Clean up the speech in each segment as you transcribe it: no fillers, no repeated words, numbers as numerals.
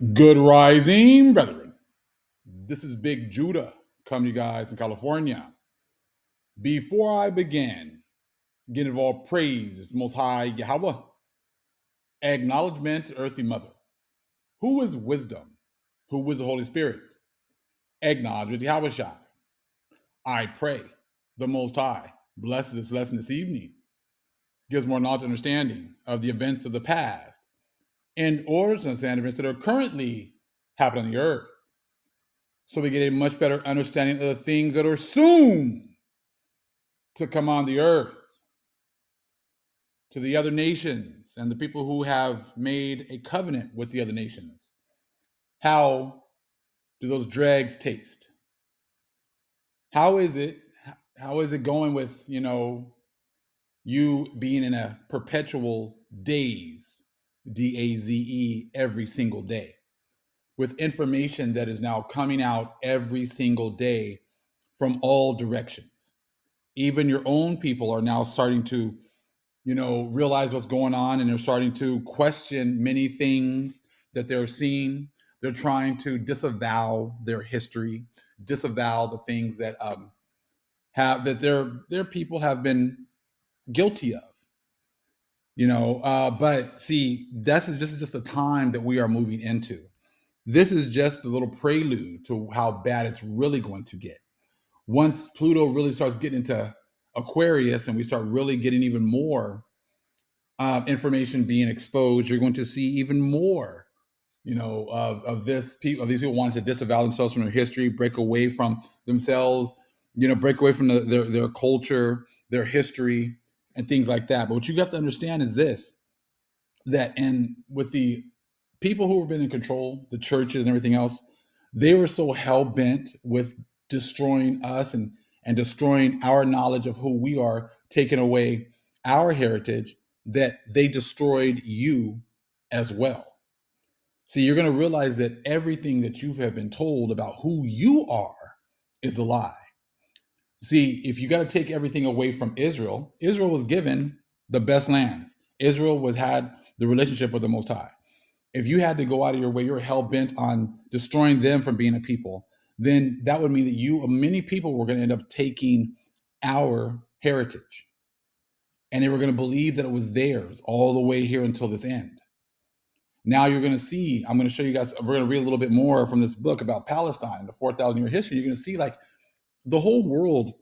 Good rising, brethren. This is Big Judah coming to you guys from California. Before I begin, give all praise to the Most High Yahweh, acknowledgement to Earthly Mother. Who is wisdom? Who is the Holy Spirit? Acknowledgement to Yahweh Shai. I pray the Most High blesses this lesson this evening, gives more knowledge and understanding of the events of the past, in order to understand events that are currently happening on the earth, so we get a much better understanding of the things that are soon to come on the earth, to the other nations and the people who have made a covenant with the other nations. How do those dregs taste? How is it? How is it going with, you being in a perpetual daze, DAZE, every single day, with information that is now coming out every single day from all directions? Even your own people are now starting to realize what's going on, and they're starting to question many things that they're seeing. They're trying to disavow their history, disavow the things that have that their people have been guilty of. But see, this is just a time that we are moving into. This is just a little prelude to how bad it's really going to get. Once Pluto really starts getting into Aquarius and we start really getting even more information being exposed, you're going to see even more, of these people wanting to disavow themselves from their history, break away from themselves, break away from their culture, their history, and things like that. But what you got to understand is this: that and with the people who have been in control, the churches and everything else, they were so hell bent with destroying us and destroying our knowledge of who we are, taking away our heritage, that they destroyed you as well. See, you're going to realize that everything that you have been told about who you are is a lie. See, if you got to take everything away from Israel, Israel was given the best lands. Israel had the relationship with the Most High. If you had to go out of your way, you're hell bent on destroying them from being a people, then that would mean that many people were going to end up taking our heritage, and they were going to believe that it was theirs all the way here until this end. Now you're going to see, I'm going to show you guys, we're going to read a little bit more from this book about Palestine, the 4,000 year history. You're going to see like the whole world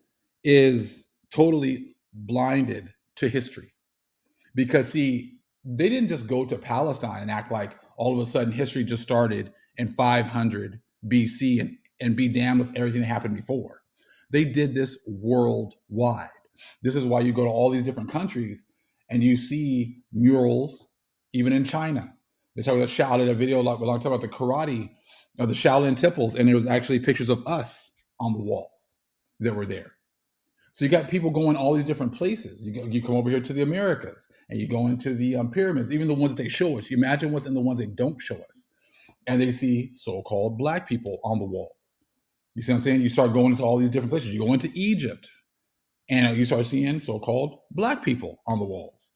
is totally blinded to history, because see, they didn't just go to Palestine and act like all of a sudden history just started in 500 BC and be damned with everything that happened before. They did this worldwide. This is why you go to all these different countries and you see murals, even in China. They talk about Shaolin, a video like when I talk about the karate of the Shaolin temples, and there was actually pictures of us on the walls that were there. So you got people going all these different places. You come over here to the Americas, and you go into the pyramids, even the ones that they show us. You imagine what's in the ones they don't show us, and they see so-called black people on the walls. You see what I'm saying? You start going into all these different places. You go into Egypt, and you start seeing so-called black people on the walls,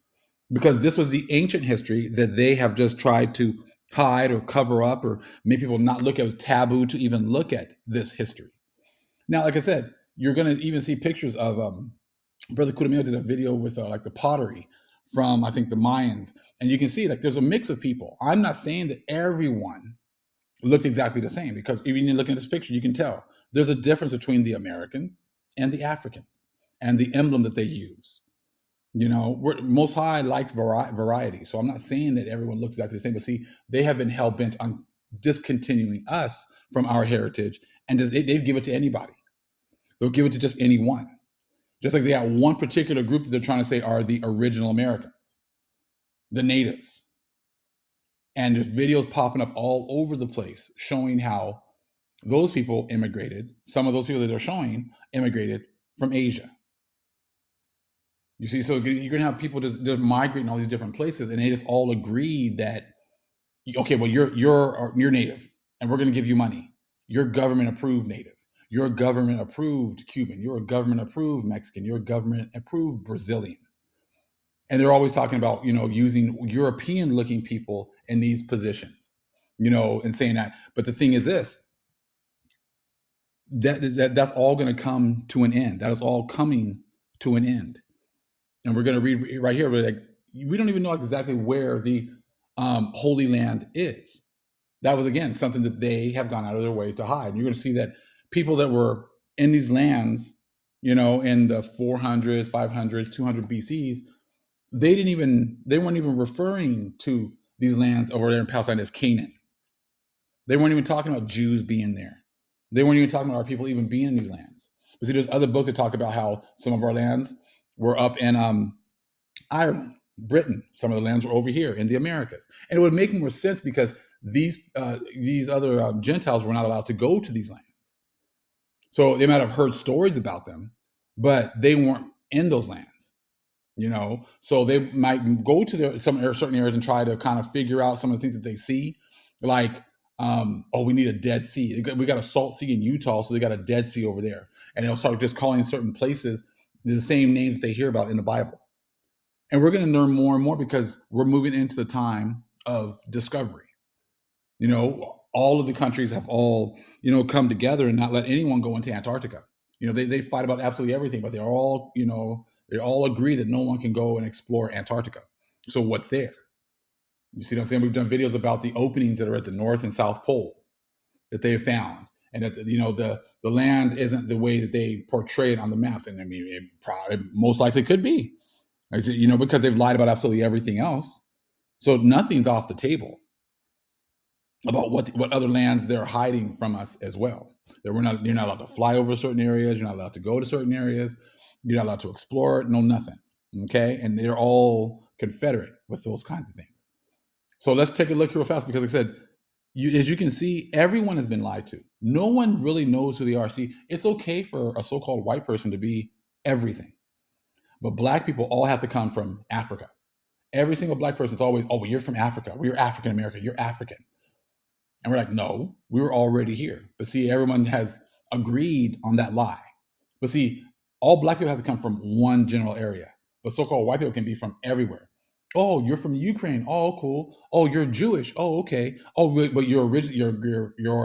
because this was the ancient history that they have just tried to hide or cover up or make people not look at. It was taboo to even look at this history. Now, like I said, you're going to even see pictures of Brother Kudamil did a video with like the pottery from, I think, the Mayans, and you can see like there's a mix of people. I'm not saying that everyone looked exactly the same, because even in looking at this picture, you can tell there's a difference between the Americans and the Africans and the emblem that they use. Most High likes variety, so I'm not saying that everyone looks exactly the same. But see, they have been hell bent on discontinuing us from our heritage, and they'd give it to anybody. They'll give it to just anyone. Just like they got one particular group that they're trying to say are the original Americans, the natives. And there's videos popping up all over the place showing how those people immigrated. Some of those people that they're showing immigrated from Asia. You see, so you're going to have people just migrating all these different places, and they just all agreed that, okay, well, you're native, and we're going to give you money. You're government approved native. You're a government approved Cuban. You're a government approved Mexican. You're a government approved Brazilian. And they're always talking about, using European looking people in these positions. and saying that. But the thing is this, that's all going to come to an end. That is all coming to an end. And we're going to read right here, we're like, we don't even know exactly where the Holy Land is. That was, again, something that they have gone out of their way to hide. And you're going to see that people that were in these lands, in the 400s, 500s, 200 BCs, they weren't even referring to these lands over there in Palestine as Canaan. They weren't even talking about Jews being there. They weren't even talking about our people even being in these lands. But see, there's other books that talk about how some of our lands were up in Ireland, Britain. Some of the lands were over here in the Americas, and it would make more sense because these other Gentiles were not allowed to go to these lands. So they might have heard stories about them, but they weren't in those lands. So they might go to some certain areas and try to kind of figure out some of the things that they see, like, we need a Dead Sea. We got a Salt Sea in Utah, so they got a Dead Sea over there, and they'll start just calling certain places the same names that they hear about in the Bible. And we're going to learn more and more because we're moving into the time of discovery. All of the countries have all, come together and not let anyone go into Antarctica. They fight about absolutely everything, but they're all, they all agree that no one can go and explore Antarctica. So what's there? You see what I'm saying? We've done videos about the openings that are at the North and South Pole that they have found. And that, the land isn't the way that they portray it on the maps. And I mean, it most likely could be. I said, because they've lied about absolutely everything else. So nothing's off the table about what other lands they're hiding from us as well. That you're not allowed to fly over certain areas. You're not allowed to go to certain areas. You're not allowed to explore it. No, nothing. Okay. And they're all Confederate with those kinds of things. So let's take a look real fast because, like I said, as you can see, everyone has been lied to. No one really knows who they are. See, it's okay for a so-called white person to be everything. But Black people all have to come from Africa. Every single Black person is always, well, you're from Africa. Well, you're African American. You're African. And we're like, no, we were already here. But see, everyone has agreed on that lie. But see, all Black people have to come from one general area. But so-called white people can be from everywhere. Oh, you're from Ukraine. Oh, cool. Oh, you're Jewish. Oh, okay. Oh, but your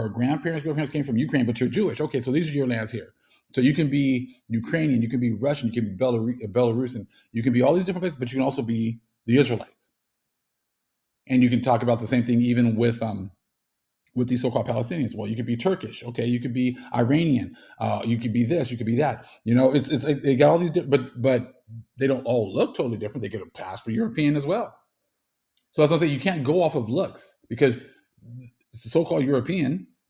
grandparents came from Ukraine, but you're Jewish. Okay, so these are your lands here. So you can be Ukrainian, you can be Russian, you can be Belarusian, you can be all these different places, but you can also be the Israelites. And you can talk about the same thing even with these so-called Palestinians. Well, you could be Turkish, okay? You could be Iranian. You could be this. You could be that. It's they got all these, but they don't all look totally different. They could pass for European as well. So as I say, you can't go off of looks because so-called Europeans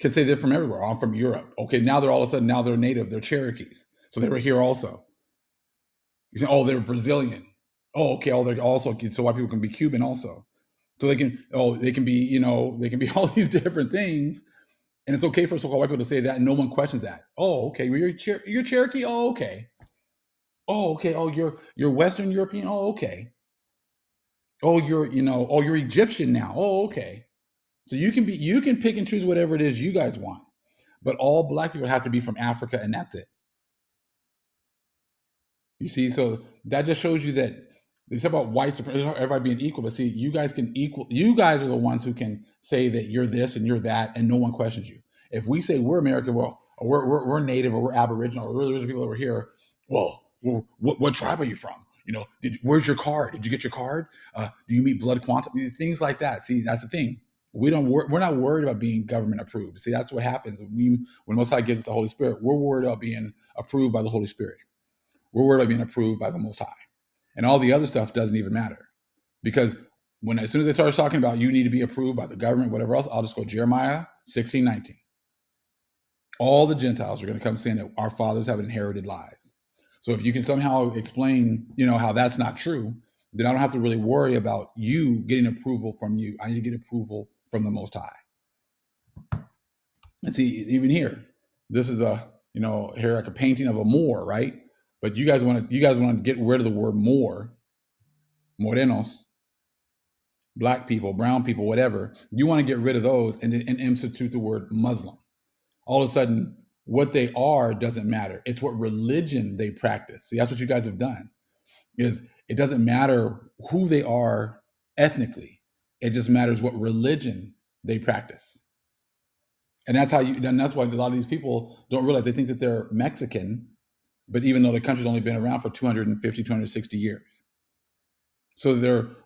can say they're from everywhere. I'm from Europe. Okay, now they're all of a sudden they're native. They're Cherokees, so they were here also. You say, oh, they're Brazilian. Oh, okay. Oh, they're also so white people can be Cuban also. So they can be they can be all these different things. And it's okay for so-called white people to say that, and no one questions that. Oh, okay. Well, you're Cherokee. Oh, okay. Oh, okay. Oh, you're Western European. Oh, okay. Oh, you're Egyptian now. Oh, okay. So you can pick and choose whatever it is you guys want, but all Black people have to be from Africa, and that's it. You see, so that just shows you that it's about white supremacy, everybody being equal. But see, you guys are the ones who can say that you're this and you're that, and no one questions you. If we say we're American, well, or we're Native, or we're Aboriginal, or we're the original people over here, well, what tribe are you from? Where's your card? Did you get your card? Do you meet blood quantum? Things like that. See, that's the thing. We're not worried about being government approved. See, that's what happens when Most High gives us the Holy Spirit. We're worried about being approved by the Holy Spirit. We're worried about being approved by the Most High. And all the other stuff doesn't even matter. Because as soon as they start talking about you need to be approved by the government, whatever else, I'll just go Jeremiah 16:19. All the Gentiles are going to come saying that our fathers have inherited lies. So if you can somehow explain, how that's not true, then I don't have to really worry about you getting approval from you. I need to get approval from the Most High. And see, even here, this is here like a painting of a Moor, right? But you guys want to get rid of the word Moor, morenos, Black people, brown people, whatever. You want to get rid of those and institute the word Muslim. All of a sudden, what they are doesn't matter. It's what religion they practice. See, that's what you guys have done. Is it doesn't matter who they are ethnically. It just matters what religion they practice. And that's why a lot of these people don't realize, they think that they're Mexican, but even though the country's only been around for 250, 260 years. So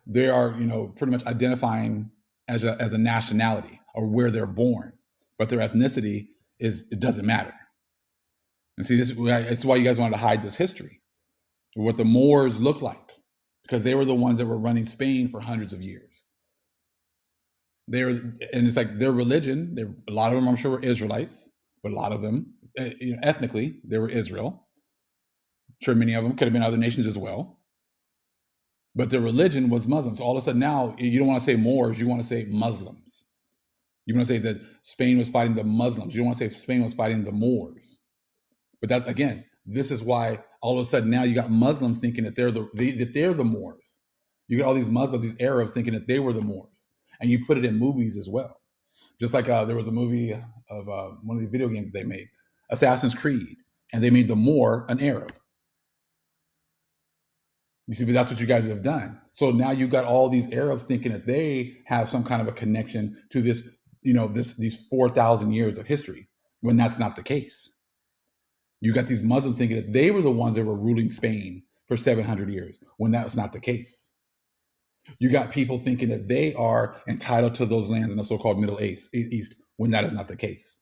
they are, pretty much identifying as a nationality or where they're born, but their ethnicity it doesn't matter. And see, it's why you guys wanted to hide this history, what the Moors look like, because they were the ones that were running Spain for hundreds of years. And it's like their religion. A lot of them, I'm sure, were Israelites, but a lot of them, ethnically, they were Israel. I'm sure many of them could have been other nations as well, but their religion was Muslims. So all of a sudden now, you don't want to say Moors, you want to say Muslims. You want to say that Spain was fighting the Muslims. You don't want to say Spain was fighting the Moors. But that's, again, this is why all of a sudden now you got Muslims thinking that they're the Moors. You got all these Muslims, these Arabs thinking that they were the Moors, and you put it in movies as well. Just like there was a movie of one of the video games they made, Assassin's Creed, and they made the Moor an Arab. You see, but that's what you guys have done. So now you got all these Arabs thinking that they have some kind of a connection to this, these 4,000 years of history, when that's not the case. You got these Muslims thinking that they were the ones that were ruling Spain for 700 years, when that was not the case. You got people thinking that they are entitled to those lands in the so-called Middle East, when that is not the case.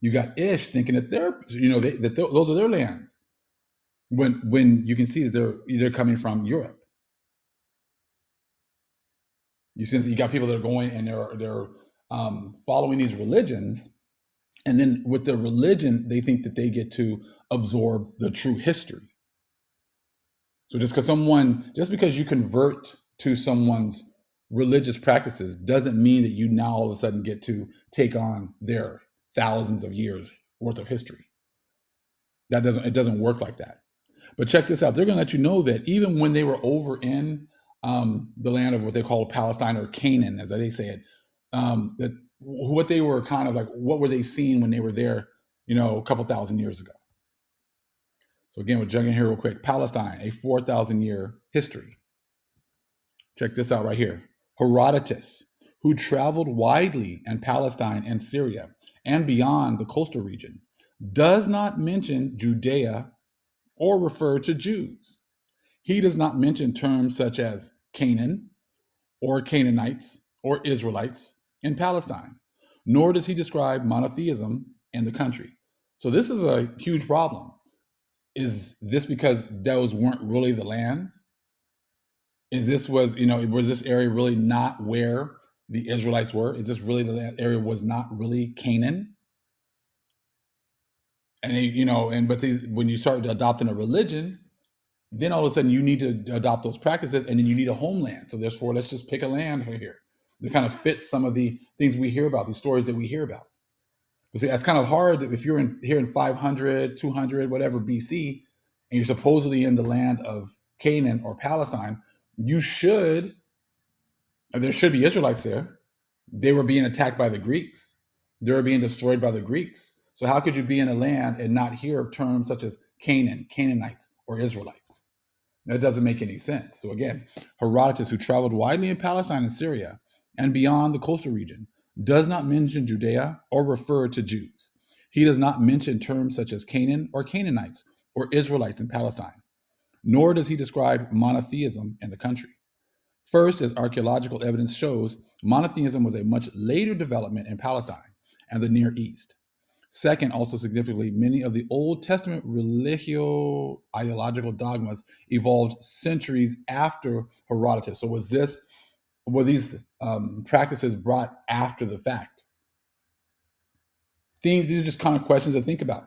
You got Ish thinking that those are their lands, when you can see that they're coming from Europe. You got people that are going and they're following these religions, and then with their religion, they think that they get to absorb the true history. So just because you convert to someone's religious practices doesn't mean that you now all of a sudden get to take on their thousands of years worth of history. It doesn't work like that. But check this out. They're going to let you know that even when they were over in the land of what they call Palestine, or Canaan, as they say it, that what they were kind of like, what were they seeing when they were there, a couple thousand years ago. So again, we're jumping here real quick. Palestine, a 4,000 year history. Check this out right here. Herodotus, who traveled widely in Palestine and Syria and beyond the coastal region, does not mention Judea or refer to Jews. He does not mention terms such as Canaan or Canaanites or Israelites in Palestine, nor does he describe monotheism in the country. So this is a huge problem. Is this because those weren't really the lands? Was this area really not where the Israelites were? Is this really the area was not really Canaan? And when you start adopting a religion, then all of a sudden you need to adopt those practices, and then you need a homeland. So therefore, let's just pick a land here that kind of fits some of the things we hear about, these stories that we hear about. But see, that's kind of hard if you're here in 500, 200, whatever BC, and you're supposedly in the land of Canaan or Palestine. There should be Israelites there. They were being attacked by the Greeks. They were being destroyed by the Greeks. So how could you be in a land and not hear terms such as Canaan, Canaanites, or Israelites? That doesn't make any sense. So again, Herodotus, who traveled widely in Palestine and Syria and beyond the coastal region, does not mention Judea or refer to Jews. He does not mention terms such as Canaan or Canaanites or Israelites in Palestine, nor does he describe monotheism in the country. First, as archaeological evidence shows, monotheism was a much later development in Palestine and the Near East. Second, also significantly, many of the Old Testament religio-ideological dogmas evolved centuries after Herodotus. So were these practices brought after the fact? These are just kind of questions to think about.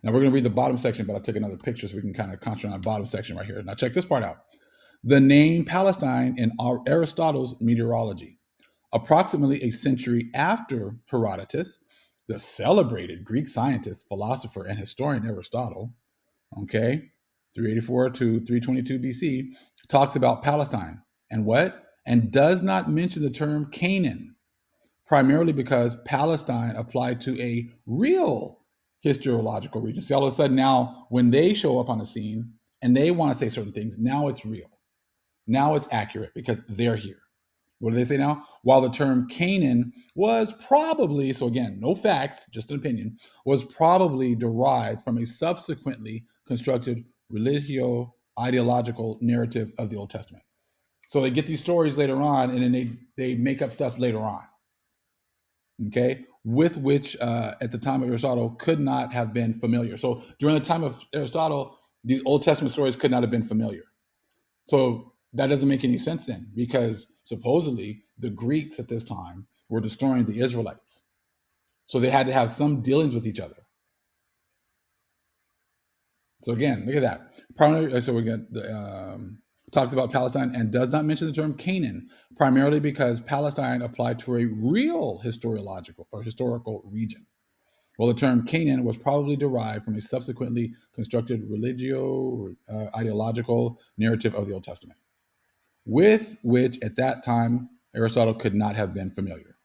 Now we're going to read the bottom section, but I took another picture so we can kind of concentrate on the bottom section right here. Now check this part out. The name Palestine in Aristotle's Meteorology. Approximately a century after Herodotus, the celebrated Greek scientist, philosopher, and historian Aristotle, 384 to 322 BC, talks about Palestine and does not mention the term Canaan, primarily because Palestine applied to a real historiological region. See, all of a sudden now, when they show up on the scene and they want to say certain things, now it's real. Now it's accurate because they're here. What do they say now? While the term Canaan was probably, so again, no facts, just an opinion, was probably derived from a subsequently constructed religio ideological narrative of the Old Testament. So they get these stories later on, and then they make up stuff later on, okay, with which at the time of Aristotle could not have been familiar. So during the time of Aristotle, these Old Testament stories could not have been familiar. So that doesn't make any sense then, because supposedly the Greeks at this time were destroying the Israelites. So they had to have some dealings with each other. So again, look at that. Primarily, so we get talks about Palestine and does not mention the term Canaan, primarily because Palestine applied to a real historical region. Well, the term Canaan was probably derived from a subsequently constructed religio ideological narrative of the Old Testament, with which at that time Aristotle could not have been familiar.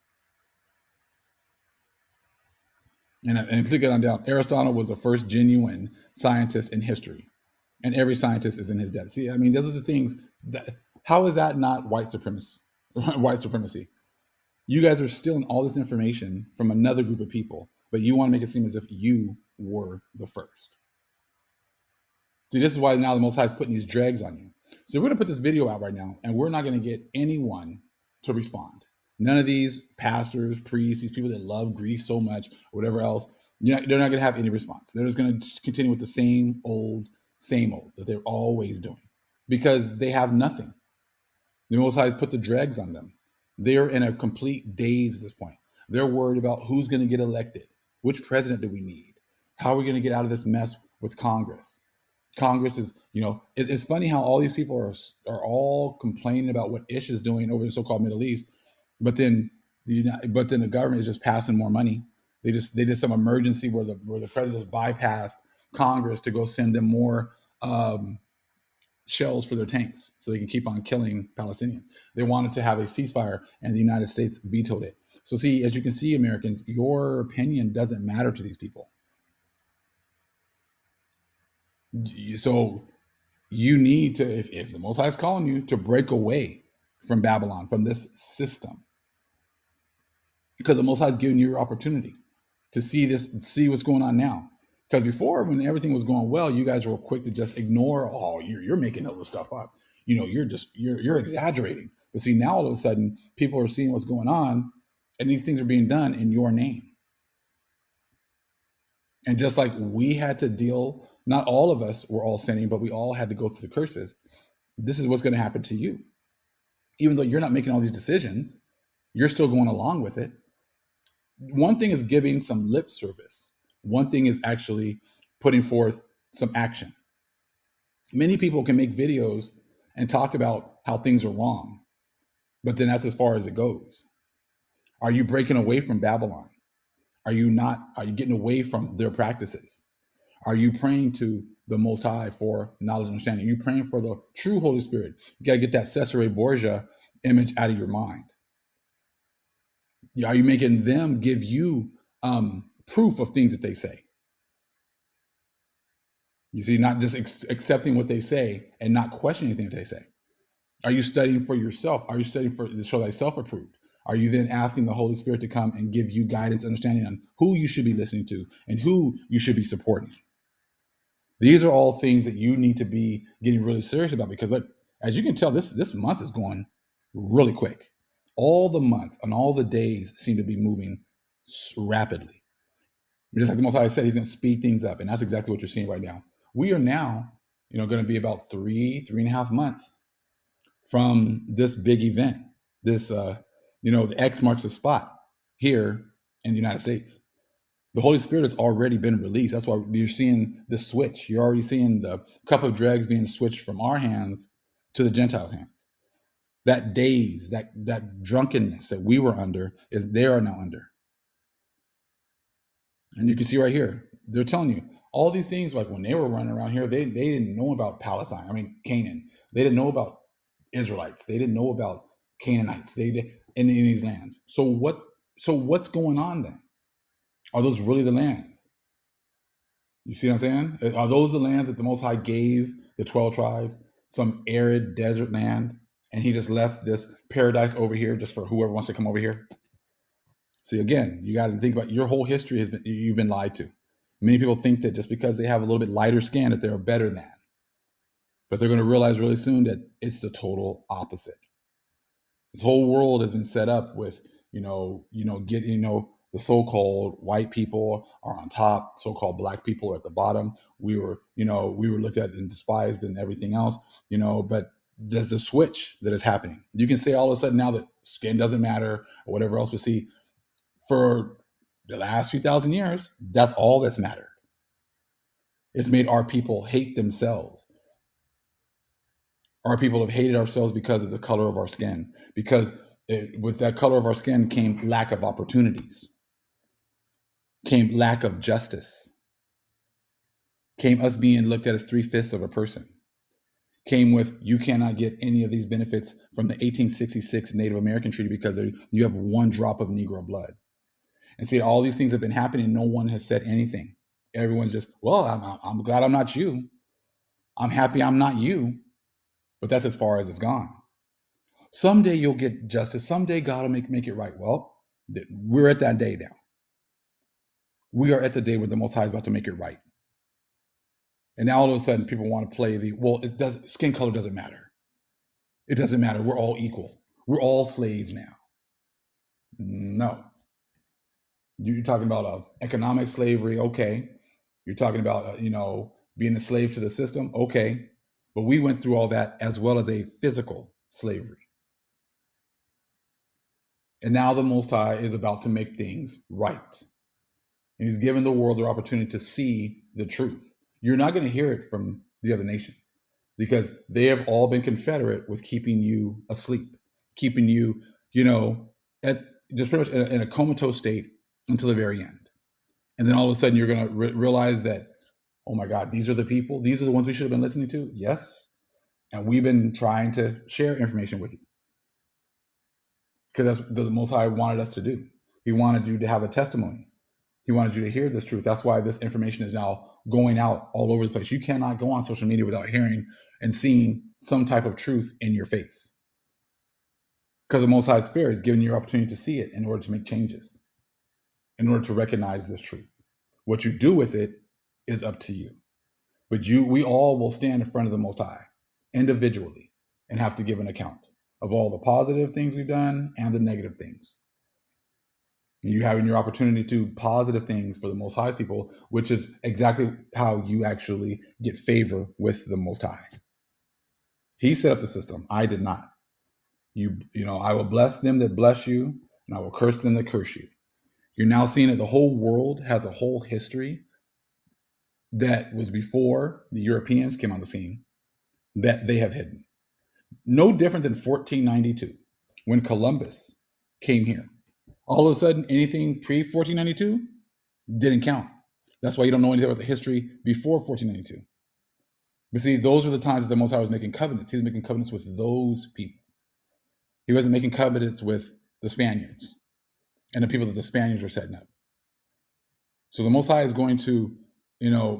And click it on down. Aristotle was the first genuine scientist in history, and every scientist is in his debt. See, I mean, those are the things that. How is that not white supremacy? White supremacy. You guys are stealing all this information from another group of people, but you want to make it seem as if you were the first. See, this is why now the Most High is putting these dregs on you. So we're going to put this video out right now, and we're not going to get anyone to respond. None of these pastors, priests, these people that love Greece so much, or whatever else, they're not going to have any response. They're just going to continue with the same old that they're always doing, because they have nothing. The Most High put the dregs on them. They're in a complete daze at this point. They're worried about who's going to get elected. Which president do we need? How are we going to get out of this mess with Congress? Congress is, it's funny how all these people are all complaining about what Ish is doing over the so-called Middle East, but then the government is just passing more money. They did some emergency where the president bypassed Congress to go send them more shells for their tanks so they can keep on killing Palestinians. They wanted to have a ceasefire, and the United States vetoed it. So see, as you can see, Americans, your opinion doesn't matter to these people. So you need to, if the Most High is calling you, to break away from Babylon, from this system, because the Most High is giving you your opportunity to see what's going on now. Because before, when everything was going well, you guys were quick to just ignore. Oh, you're making all this stuff up. You're exaggerating. But see, now all of a sudden, people are seeing what's going on, and these things are being done in your name. And just like we had to deal, not all of us were all sinning, but we all had to go through the curses. This is what's going to happen to you. Even though you're not making all these decisions, you're still going along with it. One thing is giving some lip service. One thing is actually putting forth some action. Many people can make videos and talk about how things are wrong, but then that's as far as it goes. Are you breaking away from Babylon? Are you getting away from their practices? Are you praying to the Most High for knowledge and understanding? Are you praying for the true Holy Spirit? You got to get that Caesarea Borgia image out of your mind. Are you making them give you proof of things that they say? You see, not just accepting what they say and not questioning anything that they say. Are you studying for yourself? Are you studying to show thyself approved? Are you then asking the Holy Spirit to come and give you guidance, understanding on who you should be listening to and who you should be supporting? These are all things that you need to be getting really serious about, because look, as you can tell, this month is going really quick. All the months and all the days seem to be moving rapidly. Just like the Most High said, He's going to speed things up, and that's exactly what you're seeing right now. We are now, going to be about 3.5 months from this big event. This, the X marks the spot here in the United States. The Holy Spirit has already been released. That's why you're seeing the switch. You're already seeing the cup of dregs being switched from our hands to the Gentiles' hands. That daze, that drunkenness that we were under, they are now under. And you can see right here, they're telling you all these things. Like when they were running around here, they didn't know about Palestine. I mean, Canaan. They didn't know about Israelites. They didn't know about Canaanites. They did in these lands. So what's going on then? Are those really the lands? You see what I'm saying? Are those the lands that the Most High gave the 12 tribes? Some arid desert land? and he just left this paradise over here just for whoever wants to come over here. See, again, you got to think about your whole history you've been lied to. Many people think that just because they have a little bit lighter skin that they're better than, but they're going to realize really soon that it's the total opposite. This whole world has been set up with, the so-called white people are on top, so-called black people are at the bottom. We were looked at and despised and everything else, but there's the switch that is happening. You can say all of a sudden now that skin doesn't matter or whatever else, but see, for the last few thousand years, that's all that's mattered. It's made our people hate themselves. Our people have hated ourselves because of the color of our skin, because with that color of our skin came lack of opportunities, came lack of justice, came us being looked at as 3/5 of a person, came with you cannot get any of these benefits from the 1866 Native American Treaty because you have one drop of Negro blood. And see, all these things have been happening. No one has said anything. Everyone's just, well, I'm glad I'm not you. I'm happy I'm not you. But that's as far as it's gone. Someday you'll get justice. Someday God will make it right. Well, we're at that day now. We are at the day where the Most High is about to make it right. And now all of a sudden people want to play skin color doesn't matter. It doesn't matter. We're all equal. We're all slaves now. No. You're talking about economic slavery. Okay. You're talking about, being a slave to the system. Okay. But we went through all that as well as a physical slavery. And now the Most High is about to make things right. And he's given the world their opportunity to see the truth. You're not going to hear it from the other nations because they have all been confederate with keeping you asleep, keeping you, at just pretty much in a comatose state until the very end. And then all of a sudden you're going to realize that, oh my God, these are the people. These are the ones we should have been listening to. Yes. And we've been trying to share information with you because that's the Most High wanted us to do. He wanted you to have a testimony. He wanted you to hear this truth. That's why this information is now going out all over the place. You cannot go on social media without hearing and seeing some type of truth in your face. Because the Most High's Spirit is giving you your opportunity to see it in order to make changes, in order to recognize this truth. What you do with it is up to you. But we all will stand in front of the Most High individually and have to give an account of all the positive things we've done and the negative things. You having your opportunity to do positive things for the Most High's people, which is exactly how you actually get favor with the Most High. He set up the system. I did not. I will bless them that bless you, and I will curse them that curse you. You're now seeing that the whole world has a whole history that was before the Europeans came on the scene that they have hidden. No different than 1492 when Columbus came here. All of a sudden, anything pre-1492 didn't count. That's why you don't know anything about the history before 1492. But see, those are the times that the Most High was making covenants. He was making covenants with those people. He wasn't making covenants with the Spaniards and the people that the Spaniards were setting up. So the Most High is going to,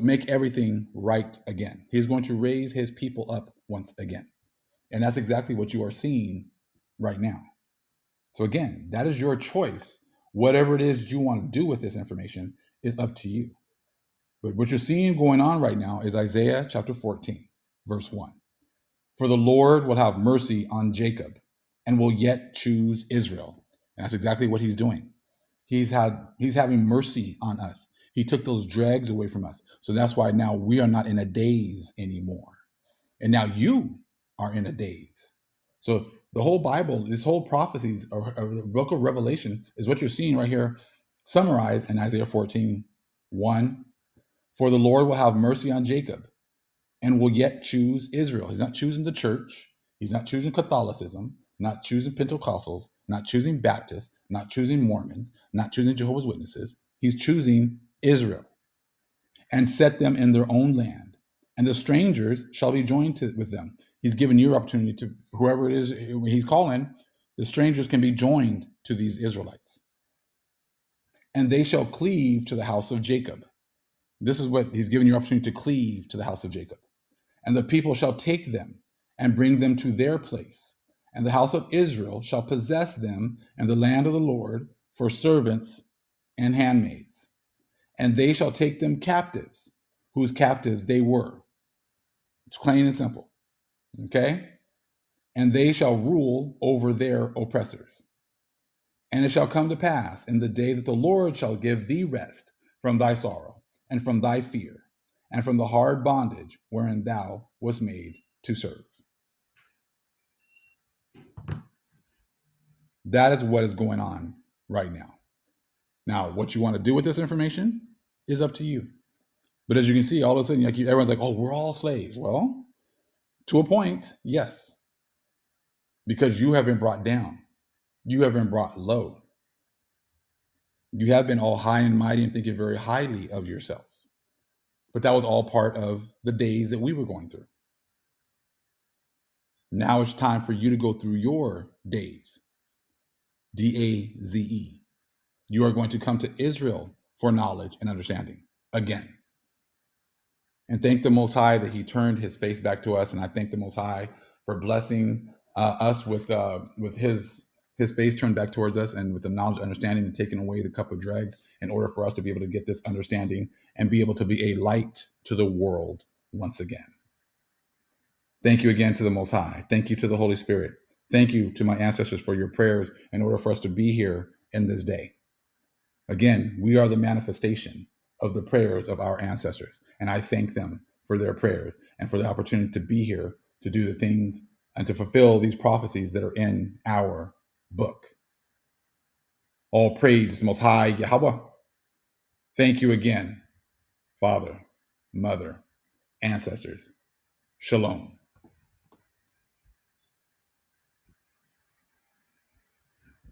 make everything right again. He's going to raise his people up once again. And that's exactly what you are seeing right now. So again, that is your choice. Whatever it is you want to do with this information is up to you. But what you're seeing going on right now is Isaiah chapter 14, verse 1. For the Lord will have mercy on Jacob and will yet choose Israel. And that's exactly what he's doing. He's having mercy on us. He took those dregs away from us. So that's why now we are not in a daze anymore. And now you are in a daze. So the whole Bible, this whole prophecies or the book of Revelation is what you're seeing right here summarized in Isaiah 14, 1. For the Lord will have mercy on Jacob and will yet choose Israel. He's not choosing the church. He's not choosing Catholicism, not choosing Pentecostals, not choosing Baptists, not choosing Mormons, not choosing Jehovah's Witnesses. He's choosing Israel and set them in their own land. And the strangers shall be joined with them. He's given you opportunity to, whoever it is he's calling, the strangers can be joined to these Israelites. And they shall cleave to the house of Jacob. This is what he's given you opportunity to cleave to the house of Jacob. And the people shall take them and bring them to their place And the house of Israel shall possess them in the land of the Lord for servants and handmaids. And they shall take them captives, whose captives they were. It's plain and simple. Okay? And they shall rule over their oppressors. And it shall come to pass in the day that the Lord shall give thee rest from thy sorrow, and from thy fear, and from the hard bondage wherein thou wast made to serve. That is what is going on right now. Now, what you want to do with this information is up to you. But as you can see, all of a sudden, like everyone's like, "Oh, we're all slaves." Well, to a point, yes, because you have been brought down, you have been brought low, you have been all high and mighty and thinking very highly of yourselves. But that was all part of the days that we were going through. Now it's time for you to go through your days. DAZE. You are going to come to Israel for knowledge and understanding again. And thank the Most High that He turned His face back to us. And I thank the Most High for blessing us with His face turned back towards us, and with the knowledge, understanding, and taking away the cup of dregs, in order for us to be able to get this understanding and be able to be a light to the world once again. Thank you again to the Most High. Thank you to the Holy Spirit. Thank you to my ancestors for your prayers in order for us to be here in this day. Again, we are the manifestation of the prayers of our ancestors, and I thank them for their prayers and for the opportunity to be here to do the things and to fulfill these prophecies that are in our book. All praise the Most High Yahweh. Thank you again, Father, Mother, ancestors. Shalom.